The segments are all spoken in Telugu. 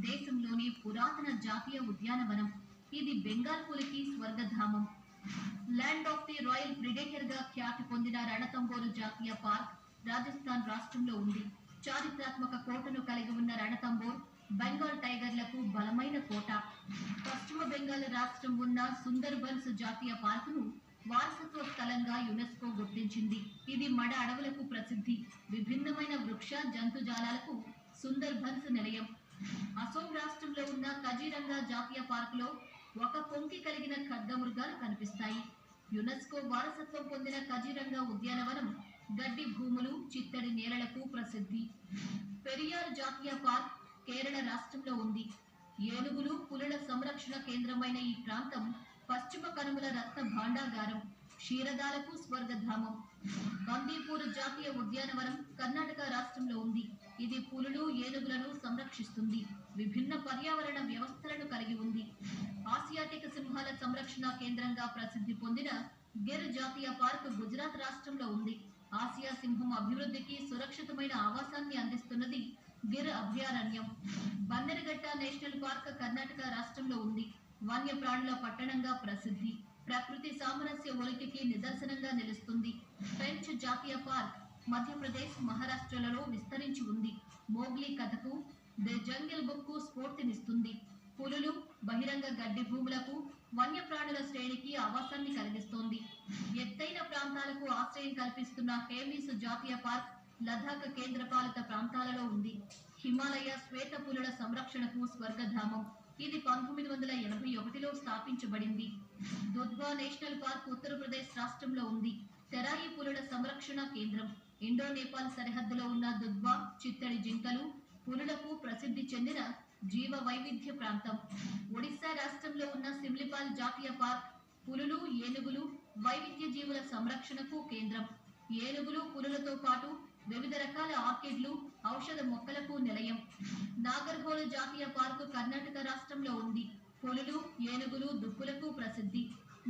దేశంలోని పురాతన జాతీయ ఉద్యానవనం. ఇది బెంగాల్ పులికి స్వర్గధామం. Land of the royal predator గా ఖ్యాతి పొందిన రణతంబోరు జాతీయ పార్క్ రాజస్థాన్ రాష్ట్రంలో ఉంది. చారిత్రాత్మక కోటను కలిగి ఉన్న రణతంబోర్ బెంగాల్ టైగర్లకు బలమైన కోట. పశ్చిమ బెంగాల్ రాష్ట్రం ఉన్న సుందర్బన్స్ జాతీయ పార్కును వారసత్వ స్థలంగా యునెస్కో గుర్తించింది. ఇది మడ అడవులకు ప్రసిద్ధి. విభిన్నమైన వృక్ష జంతుజాలాలకు సుందర్బన్స్ నిలయం. అసోం రాష్ట్రంలో ఉన్న కజీరంగా జాతీయ పార్కులో ఒక కొంకి కలిగిన ఖడ్గమృగాలు కనిపిస్తాయి. యునెస్కో వారసత్వం పొందిన కజీరంగా ఉద్యానవనం గడ్డి భూములు, చిత్తడి నేలలకు ప్రసిద్ధి. పెరియార్ జాతీయ పార్క్ కేరళ రాష్ట్రంలో ఉంది. ఏనుగులు, పులుల సంరక్షణ కేంద్రమైన ఈ ప్రాంతం పశ్చిమ కనుమల రత్న భాండాగారం, క్షీరదాలకు స్వర్గధామం. బందీపూర్ జాతీయ ఉద్యానవనం కర్ణాటక రాష్ట్రంలో ఉంది. ఇది పులులు, ఏనుగులను సంరక్షిస్తుంది. విభిన్న పర్యావరణ వ్యవస్థలను కలిగి ఉంది. ఆసియాటిక్ సింహాల సంరక్షణ కేంద్రంగా ప్రసిద్ధి పొందిన గిర్ జాతీయ పార్క్ గుజరాత్ రాష్ట్రంలో ఉంది. ఆసియా సింహం అభివృద్ధికి సురక్షితమైన ఆవాసాన్ని అందిస్తున్నది గిర్ అభయారణ్యం. బన్నెరగట్ట నేషనల్ పార్క్ కర్ణాటక రాష్ట్రంలో ఉంది. వన్యప్రాణుల పట్టణంగా ప్రసిద్ధి. ప్రకృతి సామరస్య ఉనికికి నిదర్శనంగా నిలుస్తుంది. పెంచ్ జాతీయ పార్క్ మధ్యప్రదేశ్, మహారాష్ట్రలలో విస్తరించి ఉంది. మోగ్లీ కథకు, ది జంగిల్ బుక్ కు స్ఫూర్తినిస్తుంది. పులులు, బహిరంగ గడ్డి భూములకు, వన్యప్రాణుల శ్రేణికి ఆవాసాన్ని కలిగిస్తోంది. ఎత్తైన ప్రాంతాలకు ఆశ్రయం కల్పిస్తున్న హేమిస్ జాతీయ పార్క్ లదాఖ్ కేంద్రపాలిత ప్రాంతాలలో ఉంది. హిమాలయ శ్వేత పులుల సంరక్షణకు స్వర్గధామం. ఇది 1981లో స్థాపించబడింది. దుధ్వా నేషనల్ పార్క్ ఉత్తరప్రదేశ్ రాష్ట్రంలో ఉంది. తెరాయి పులుల సంరక్షణ కేంద్రం. ఇండో నేపాల్ సరిహద్దులో ఉన్న దుధ్వా చిత్తడి జింకలు, పులులకు ప్రసిద్ధి చెందిన జీవ వైవిధ్య ప్రాంతం. ఒడిశా రాష్ట్రంలో ఉన్న సిమ్లిపాల్ జాతీయ పార్క్ పులులు, ఏనుగులు, వైవిధ్య జీవుల సంరక్షణకు కేంద్రం. ఏనుగులు, పులులతో పాటు వివిధ రకాల ఆర్కిడ్లు, ఔషధ మొక్కలకు నిలయం. నాగర్హోల్ జాతీయ పార్కు కర్ణాటక రాష్ట్రంలో ఉంది. పులులు, ఏనుగులు, దుప్పులకు ప్రసిద్ధి.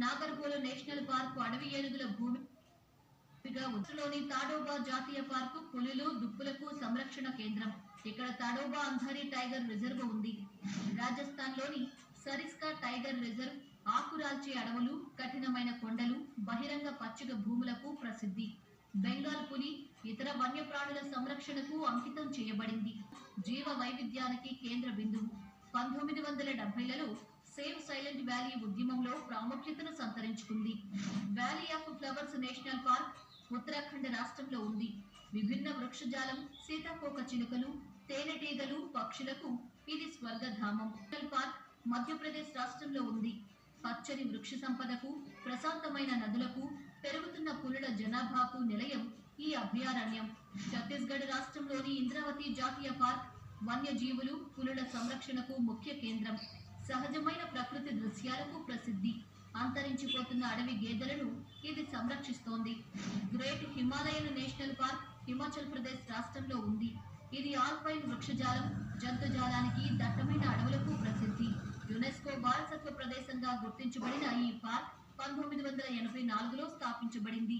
నాగర్హోల్ నేషనల్ పార్కు అడవి ఏనుగుల భూమిగా ఉత్తరలోని తాడోబా జాతీయ పార్కు పులులు, దుప్పులకు సంరక్షణ కేంద్రం. ఇక్కడ తాడోబా అంధారీ టైగర్ రిజర్వ్ ఉంది. రాజస్థాన్ లోని సరిస్కా టైగర్ రిజర్వ్ ఆకురాల్చే అడవులు, కఠినమైన కొండలు, బహిరంగ పచ్చిక భూములకు ప్రసిద్ధి. బెంగాల్ పులి ఇతర వన్యప్రాణుల సంరక్షణకు అంకితం చేయబడింది. జీవ వైవిధ్యానికి కేంద్ర బిందువు. 1970లలో సేవ్ సైలెంట్ వ్యాలీ ఉద్యమంలో ప్రాముఖ్యతను సంతరించుకుంది. Valley of flowers national park Uttarakhand రాష్ట్రంలో ఉంది. విభిన్న వృక్షజాలం, సీతాకోక చిలుకలు, తేనెటీగలు, పక్షులకు ఇది స్వర్గధామం. నేషనల్ పార్క్ మధ్యప్రదేశ్ రాష్ట్రంలో ఉంది. పచ్చని వృక్ష సంపదకు, ప్రశాంతమైన నదులకు, పెరుగుతున్న పులుల జనాభాకు నిలయం ఈ అభయారణ్యం. ఛత్తీస్గఢ్ రాష్ట్రంలోని ఇంద్రావతి జాతీయ పార్క్ వన్యజీవులు, పులుల సంరక్షణకు ముఖ్య కేంద్రం. సహజమైన ప్రకృతి దృశ్యాలకు ప్రసిద్ధి. అంతరించిపోతున్న అడవి గేదెలను ఇది సంరక్షిస్తోంది. Great Himalayan National Park Himachal Pradesh రాష్ట్రంలో ఉంది. ఇది ఆల్పైన్ వృక్షజాలం, జంతుజాలానికి, దట్టమైన అడవులకు ప్రసిద్ధి. యునెస్కో వారసత్వ ప్రదేశంగా గుర్తించబడిన ఈ పార్క్ 1984లో స్థాపించబడింది.